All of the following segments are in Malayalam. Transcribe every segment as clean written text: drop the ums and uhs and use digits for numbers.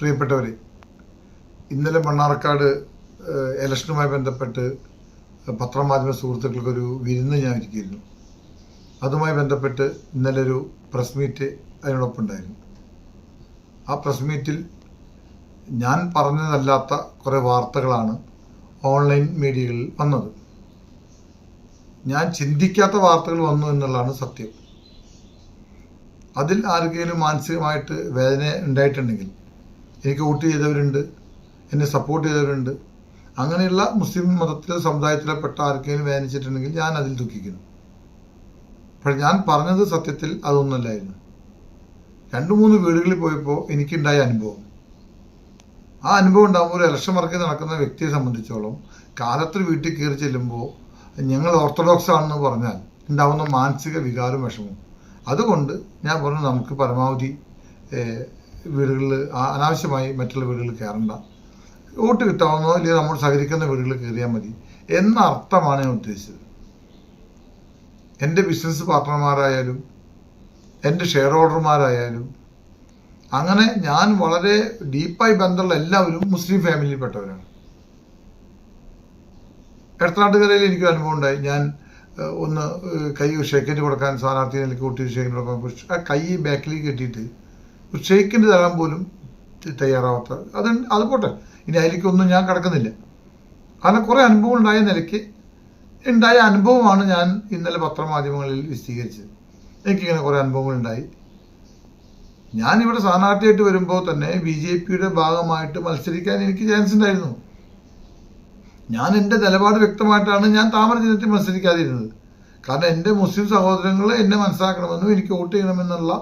പ്രിയപ്പെട്ടവരെ, ഇന്നലെ മണ്ണാർക്കാട് ഇലക്ഷനുമായി ബന്ധപ്പെട്ട് പത്രമാധ്യമ സുഹൃത്തുക്കൾക്കൊരു വിരുന്ന് ഞാൻ ഒരുക്കിയിരുന്നു. അതുമായി ബന്ധപ്പെട്ട് ഇന്നലെ ഒരു പ്രസ് മീറ്റ് അതിനോടൊപ്പം ഉണ്ടായിരുന്നു. ആ പ്രസ് മീറ്റിൽ ഞാൻ പറഞ്ഞതല്ലാത്ത കുറേ വാർത്തകളാണ് ഓൺലൈൻ മീഡിയകളിൽ വന്നത്. ഞാൻ ചിന്തിക്കാത്ത വാർത്തകൾ വന്നു എന്നുള്ളതാണ് സത്യം. അതിൽ ആർക്കെങ്കിലും മാനസികമായിട്ട് വേദന ഉണ്ടായിട്ടുണ്ടെങ്കിൽ, എനിക്ക് വോട്ട് ചെയ്തവരുണ്ട്, എന്നെ സപ്പോർട്ട് ചെയ്തവരുണ്ട്, അങ്ങനെയുള്ള മുസ്ലിം മതത്തിലെ സമുദായത്തിലെപ്പെട്ട ആർക്കെങ്കിലും വേദനിച്ചിട്ടുണ്ടെങ്കിൽ ഞാൻ അതിൽ ദുഃഖിക്കുന്നു. പക്ഷെ ഞാൻ പറഞ്ഞത് സത്യത്തിൽ അതൊന്നുമല്ലായിരുന്നു. 2-3 വീടുകളിൽ പോയപ്പോൾ എനിക്കുണ്ടായ അനുഭവം, ആ അനുഭവം ഉണ്ടാകുമ്പോൾ ഒരു ഇലക്ഷൻ വർക്ക് നടക്കുന്ന വ്യക്തിയെ സംബന്ധിച്ചോളം കാലത്തൊരു വീട്ടിൽ കയറി ചെല്ലുമ്പോൾ ഞങ്ങൾ ഓർത്തഡോക്സ് ആണെന്ന് പറഞ്ഞാൽ ഉണ്ടാകുന്ന മാനസിക വികാരം, വിഷമവും. അതുകൊണ്ട് ഞാൻ പറഞ്ഞു, നമുക്ക് പരമാവധി വീടുകളിൽ അനാവശ്യമായി മറ്റുള്ള വീടുകളിൽ കയറണ്ട, വോട്ട് കിട്ടാവുന്നതോ അല്ലെങ്കിൽ നമ്മൾ സഹകരിക്കുന്ന വീടുകളിൽ കയറിയാൽ മതി എന്ന അർത്ഥമാണ് ഞാൻ ഉദ്ദേശിച്ചത്. എൻ്റെ ബിസിനസ് പാർട്ട്ണർമാരായാലും എൻ്റെ ഷെയർ ഹോൾഡർമാരായാലും അങ്ങനെ ഞാൻ വളരെ ഡീപ്പായി ബന്ധമുള്ള എല്ലാവരും മുസ്ലിം ഫാമിലിയിൽപ്പെട്ടവരാണ്. എടത്തനാട്ടുകരയിൽ എനിക്കൊരു അനുഭവം ഉണ്ടായി. ഞാൻ ഒന്ന് കൈ ഷേക്കിന് കൊടുക്കാൻ സ്ഥാനാർത്ഥിയെ എനിക്ക് കൂട്ടി ഷേക്കിന് കൊടുക്കാൻ, ആ കൈ ബാക്കിലേക്ക് കെട്ടിയിട്ട് ഒരു ഷേക്കിന് തരാൻ പോലും തയ്യാറാവാത്ത, അത് പോട്ടെ, ഇനി അതിലേക്കൊന്നും ഞാൻ കിടക്കുന്നില്ല. കാരണം കുറേ അനുഭവം ഉണ്ടായ നിലയ്ക്ക് ഉണ്ടായ അനുഭവമാണ് ഞാൻ ഇന്നലെ പത്രമാധ്യമങ്ങളിൽ വിശദീകരിച്ചത്. എനിക്കിങ്ങനെ കുറേ അനുഭവങ്ങളുണ്ടായി. ഞാനിവിടെ സ്ഥാനാർത്ഥിയായിട്ട് വരുമ്പോൾ തന്നെ BJPയുടെ ഭാഗമായിട്ട് മത്സരിക്കാൻ എനിക്ക് ചാൻസ് ഉണ്ടായിരുന്നു. ഞാൻ എൻ്റെ നിലപാട് വ്യക്തമായിട്ടാണ് ഞാൻ താമര ചിഹ്നത്തിൽ മത്സരിക്കാതിരുന്നത്. കാരണം എൻ്റെ മുസ്ലിം സഹോദരങ്ങൾ എന്നെ മനസ്സിലാക്കണമെന്നും എനിക്ക് വോട്ട് ചെയ്യണമെന്നുള്ള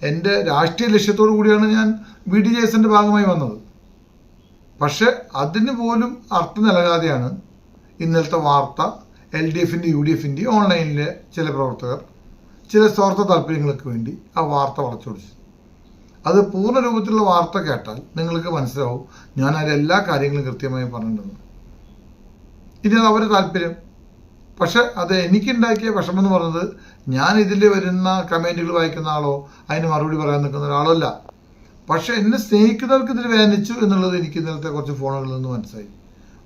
എൻ്റെ രാഷ്ട്രീയ ലക്ഷ്യത്തോടു കൂടിയാണ് ഞാൻ BDJSന്റെ ഭാഗമായി വന്നത്. പക്ഷെ അതിന് പോലും അർത്ഥം നൽകാതെയാണ് ഇന്നലത്തെ വാർത്ത LDFന്റെയും UDFന്റെയും ഓൺലൈനിലെ ചില പ്രവർത്തകർ ചില സ്വാർത്ഥ താല്പര്യങ്ങൾക്ക് വേണ്ടി ആ വാർത്ത വളച്ചൊടിച്ചു. അത് പൂർണ്ണ രൂപത്തിലുള്ള വാർത്ത കേട്ടാൽ നിങ്ങൾക്ക് മനസ്സിലാവും ഞാൻ അതിൽ എല്ലാ കാര്യങ്ങളും കൃത്യമായി പറഞ്ഞിട്ടുണ്ടെന്ന്. ഇനി അത് അവരുടെ താല്പര്യം. പക്ഷെ അത് എനിക്കുണ്ടാക്കിയ വിഷമം എന്ന് പറയുന്നത്, ഞാൻ ഇതിൽ വരുന്ന കമൻറ്റുകൾ വായിക്കുന്ന ആളോ അതിന് മറുപടി പറയാൻ നിൽക്കുന്ന ഒരാളോ അല്ല. പക്ഷെ എന്നെ സ്നേഹിക്കുന്നവർക്ക് ഇതിൽ വേദനിച്ചു എന്നുള്ളത് എനിക്ക് ഇന്നലത്തെ കുറച്ച് ഫോണുകളിൽ നിന്ന് മനസ്സിലായി.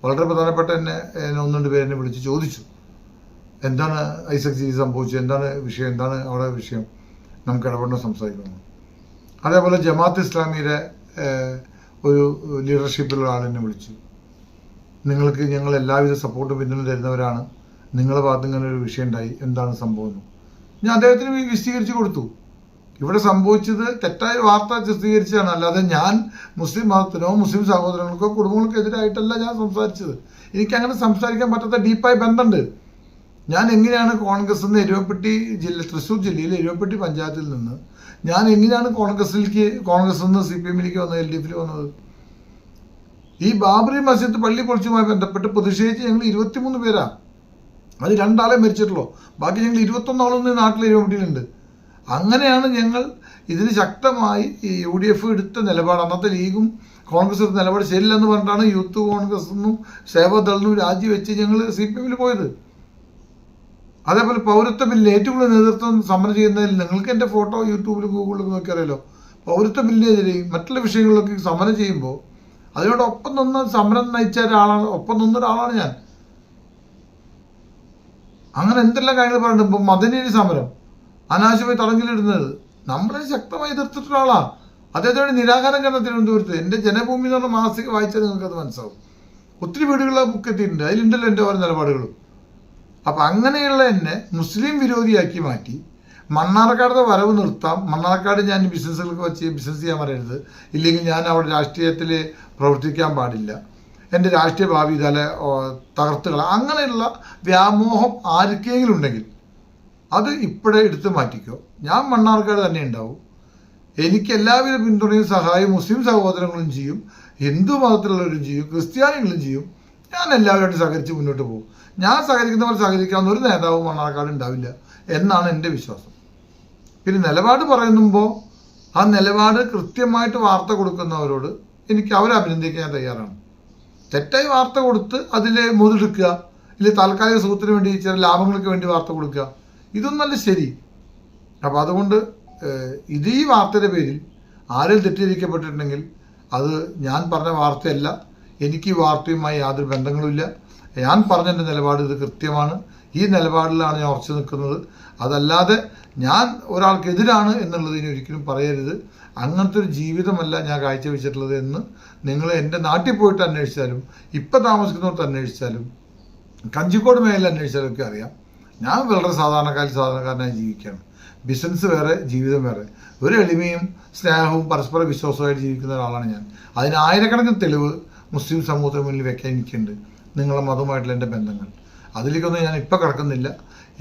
വളരെ പ്രധാനപ്പെട്ട എന്നെ 1-2 പേരെന്നെ വിളിച്ച് ചോദിച്ചു, എന്താണ് ഐസക് ജി സംഭവിച്ചത്, എന്താണ് വിഷയം, എന്താണ് അവിടെ വിഷയം, നമുക്ക് ഇടപെടണം, സംസാരിക്കണം. അതേപോലെ ജമാഅത്ത് ഇസ്ലാമിയുടെ ഒരു ലീഡർഷിപ്പിലുള്ള ആളെന്നെ വിളിച്ചു, നിങ്ങൾക്ക് ഞങ്ങൾ എല്ലാവിധ സപ്പോർട്ടും പിന്തുണ തരുന്നവരാണ്, നിങ്ങളുടെ ഭാഗത്ത് ഇങ്ങനെ ഒരു വിഷയം ഉണ്ടായി, എന്താണ് സംഭവം. ഞാൻ അദ്ദേഹത്തിന് വിശദീകരിച്ച് കൊടുത്തു. ഇവിടെ സംഭവിച്ചത് തെറ്റായ വാർത്ത ചിത്രീകരിച്ചതാണ്, അല്ലാതെ ഞാൻ മുസ്ലിം മതത്തിനോ മുസ്ലിം സഹോദരങ്ങൾക്കോ കുടുംബങ്ങൾക്കോ എതിരായിട്ടല്ല ഞാൻ സംസാരിച്ചത്. എനിക്കങ്ങനെ സംസാരിക്കാൻ പറ്റാത്ത ഡീപ്പായ ബന്ധമുണ്ട്. ഞാൻ എങ്ങനെയാണ് കോൺഗ്രസ് നിന്ന് തൃശ്ശൂർ ജില്ലയിൽ എരുവപ്പെട്ടി പഞ്ചായത്തിൽ നിന്ന് ഞാൻ എങ്ങനെയാണ് കോൺഗ്രസ് നിന്ന് CPMലേക്ക് വന്നത്, LDFിൽ വന്നത്. ഈ ബാബറി മസ്ജിദ് പള്ളി പൊളിച്ചുമായി ബന്ധപ്പെട്ട് പ്രതിഷേധിച്ച് ഞങ്ങൾ 23 പേരാണ്. അത് 2 ആളെ മരിച്ചിട്ടുള്ളൂ. ബാക്കി ഞങ്ങൾ 21 ആളൊന്നും നാട്ടിൽ എരുവപ്പെട്ടിയിലുണ്ട്. അങ്ങനെയാണ് ഞങ്ങൾ ഇതിന് ശക്തമായി ഈ UDF എടുത്ത നിലപാട്, അന്നത്തെ ലീഗും കോൺഗ്രസ് എടുത്ത നിലപാട് ശരിയില്ലെന്ന് പറഞ്ഞിട്ടാണ് യൂത്ത് കോൺഗ്രസ് നിന്നും സേവാദളിനും രാജിവെച്ച് ഞങ്ങൾ CPMൽ പോയത്. അതേപോലെ പൗരത്വ ബില്ലിന് ഏറ്റവും കൂടുതൽ നേതൃത്വം സമരം ചെയ്യുന്നതിൽ നിങ്ങൾക്ക് എൻ്റെ ഫോട്ടോ യൂട്യൂബിലും ഗൂഗിളിലും നോക്കി അറിയാലോ. പൗരത്വ ബില്ലിനെതിരെയും മറ്റുള്ള വിഷയങ്ങളിലൊക്കെ സമരം ചെയ്യുമ്പോൾ അതിനോടൊപ്പം നിന്ന് സമരം നയിച്ച ഒപ്പം നിന്നൊരാളാണ് ഞാൻ. അങ്ങനെ എന്തെല്ലാം കാര്യങ്ങൾ പറയുന്നുണ്ട്. ഇപ്പം മദനി സമരം അനാവശ്യമായി തടങ്കലിടുന്നത് നമ്മളെ ശക്തമായി എതിർത്തിട്ടുള്ള ആളാണ്. അദ്ദേഹത്തോടെ നിരാകാരം കാരണം തിരുവനന്തപുരത്ത് എൻ്റെ ജനഭൂമി എന്ന് പറഞ്ഞ മാസിക വായിച്ചാൽ നിങ്ങൾക്കത് മനസ്സിലാവും. ഒത്തിരി വീടുകളിലെ ബുക്ക് എത്തിയിട്ടുണ്ട്, അതിലുണ്ടല്ലോ എൻ്റെ ഓരോ നിലപാടുകളും. അപ്പം അങ്ങനെയുള്ള എന്നെ മുസ്ലിം വിരോധിയാക്കി മാറ്റി മണ്ണാർക്കാടത്തെ വരവ് നിർത്താം, മണ്ണാർക്കാട് ഞാൻ ബിസിനസ്സുകൾക്ക് വെച്ച് ബിസിനസ് ചെയ്യാൻ പറയരുത്, ഇല്ലെങ്കിൽ ഞാൻ അവിടെ രാഷ്ട്രീയത്തിൽ പ്രവർത്തിക്കാൻ പാടില്ല, എൻ്റെ രാഷ്ട്രീയ ഭാവി തകർത്തുകള, അങ്ങനെയുള്ള വ്യാമോഹം ആർക്കെങ്കിലും ഉണ്ടെങ്കിൽ അത് ഇപ്പോഴേ എടുത്ത് മാറ്റിക്കോ. ഞാൻ മണ്ണാർക്കാട് തന്നെ ഉണ്ടാവും. എനിക്ക് എല്ലാവിധ പിന്തുണയും സഹായവും മുസ്ലിം സഹോദരങ്ങളും ചെയ്യും, ഹിന്ദു മതത്തിലുള്ളവരും ചെയ്യും, ക്രിസ്ത്യാനികളും ചെയ്യും. ഞാൻ എല്ലാവരുമായിട്ട് സഹകരിച്ച് മുന്നോട്ട് പോകും. ഞാൻ സഹകരിക്കുന്നവർ സഹകരിക്കാവുന്ന ഒരു നേതാവും മണ്ണാർക്കാട് ഉണ്ടാവില്ല എന്നാണ് എൻ്റെ വിശ്വാസം. പിന്നെ നിലപാട് പറയുമ്പോൾ ആ നിലപാട് കൃത്യമായിട്ട് വാർത്ത കൊടുക്കുന്നവരോട് എനിക്ക് അവരെ അഭിനന്ദിക്കാൻ ഞാൻ തയ്യാറാണ്. തെറ്റായി വാർത്ത കൊടുത്ത് അതിൽ മുതലെടുക്കുക, ഇല്ലെങ്കിൽ താൽക്കാലിക സുഖത്തിന് വേണ്ടി ചില ലാഭങ്ങൾക്ക് വേണ്ടി വാർത്ത കൊടുക്കുക, ഇതൊന്നല്ല ശരി. അപ്പോൾ അതുകൊണ്ട് ഈ വാർത്തയുടെ പേരിൽ ആരും തെറ്റിദ്ധരിക്കപ്പെട്ടിട്ടുണ്ടെങ്കിൽ അത് ഞാൻ പറഞ്ഞ വാർത്തയല്ല. എനിക്ക് ഈ വാർത്തയുമായി യാതൊരു ബന്ധങ്ങളുമില്ല. ഞാൻ പറഞ്ഞ എൻ്റെ നിലപാട് ഇത് കൃത്യമാണ്. ഈ നിലപാടിലാണ് ഞാൻ ഉറച്ചു നിൽക്കുന്നത്. അതല്ലാതെ ഞാൻ ഒരാൾക്കെതിരാണ് എന്നുള്ളത് ഇനി ഒരിക്കലും പറയരുത്. അങ്ങനത്തെ ഒരു ജീവിതമല്ല ഞാൻ കാഴ്ചവെച്ചിട്ടുള്ളത് എന്ന് നിങ്ങൾ എൻ്റെ നാട്ടിൽ പോയിട്ട് അന്വേഷിച്ചാലും ഇപ്പം താമസിക്കുന്നവർക്ക് അന്വേഷിച്ചാലും കഞ്ചിക്കോട് മേഖല അന്വേഷിച്ചാലും ഒക്കെ അറിയാം. ഞാൻ വളരെ സാധാരണക്കാരനായി ജീവിക്കുകയാണ്. ബിസിനസ് വേറെ, ജീവിതം വേറെ. ഒരു എളിമയും സ്നേഹവും പരസ്പര വിശ്വാസമായിട്ട് ജീവിക്കുന്ന ഒരാളാണ് ഞാൻ. അതിന് ആയിരക്കണക്കിന് തെളിവ് മുസ്ലിം സമൂഹത്തിന് മുന്നിൽ വെക്കാൻ എനിക്കുണ്ട്. നിങ്ങളുടെ മതവുമായിട്ടുള്ള എൻ്റെ ബന്ധങ്ങൾ അതിലേക്കൊന്നും ഞാൻ ഇപ്പം കിടക്കുന്നില്ല.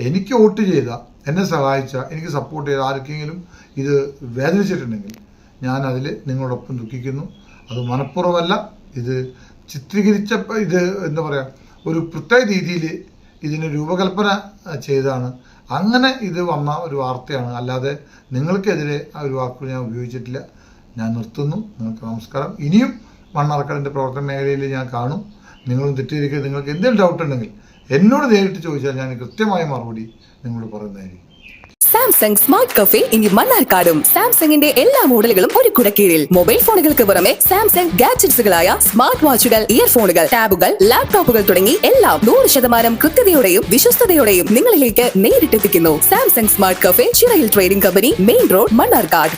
എനിക്ക് വോട്ട് ചെയ്ത, എന്നെ സഹായിച്ച, എനിക്ക് സപ്പോർട്ട് ചെയ്ത ആർക്കെങ്കിലും ഇത് വേദനിച്ചിട്ടുണ്ടെങ്കിൽ ഞാൻ അതിൽ നിങ്ങളോടൊപ്പം ദുഃഖിക്കുന്നു. അത് മനഃപൂർവ്വമല്ല. ഇത് ചിത്രീകരിച്ചപ്പോൾ ഇത് എന്താ പറയുക, ഒരു പ്രത്യേക രീതിയിൽ ഇതിന് രൂപകൽപ്പന ചെയ്താണ്. അങ്ങനെ ഇത് വന്ന ഒരു വാർത്തയാണ്. അല്ലാതെ നിങ്ങൾക്കെതിരെ ആ ഒരു വാക്കുകൾ ഞാൻ ഉപയോഗിച്ചിട്ടില്ല. ഞാൻ നിർത്തുന്നു. നിങ്ങൾക്ക് നമസ്കാരം. ഇനിയും മണ്ണാർക്കാടിൻ്റെ പ്രവർത്തന മേഖലയിൽ ഞാൻ കാണും. നിങ്ങളും തെറ്റിയിരിക്കുക. നിങ്ങൾക്ക് എന്തെങ്കിലും ഡൗട്ട് ഉണ്ടെങ്കിൽ എന്നോട് നേരിട്ട് ചോദിച്ചാൽ ഞാൻ കൃത്യമായ മറുപടി നിങ്ങളോട് പറയുന്നതായിരിക്കും. സാംസങ് സ്മാർട്ട് കഫേ ഇനി മണ്ണാർക്കാടും. സാംസങ്ങിന്റെ എല്ലാ മോഡലുകളും ഒരു കുടക്കീഴിൽ. മൊബൈൽ ഫോണുകൾക്ക് പുറമെ സാംസങ് ഗാഡ്ജറ്റ്സുകളായ സ്മാർട്ട് വാച്ചുകൾ, ഇയർഫോണുകൾ, ടാബുകൾ, ലാപ്ടോപ്പുകൾ തുടങ്ങി എല്ലാം 100% കൃത്യതയോടെയും വിശ്വസ്തയോടെയും നിങ്ങളിലേക്ക് നേരിട്ടെത്തിക്കുന്നു. Samsung smart cafe, Chirayil trading company, main road, Mannarkkad.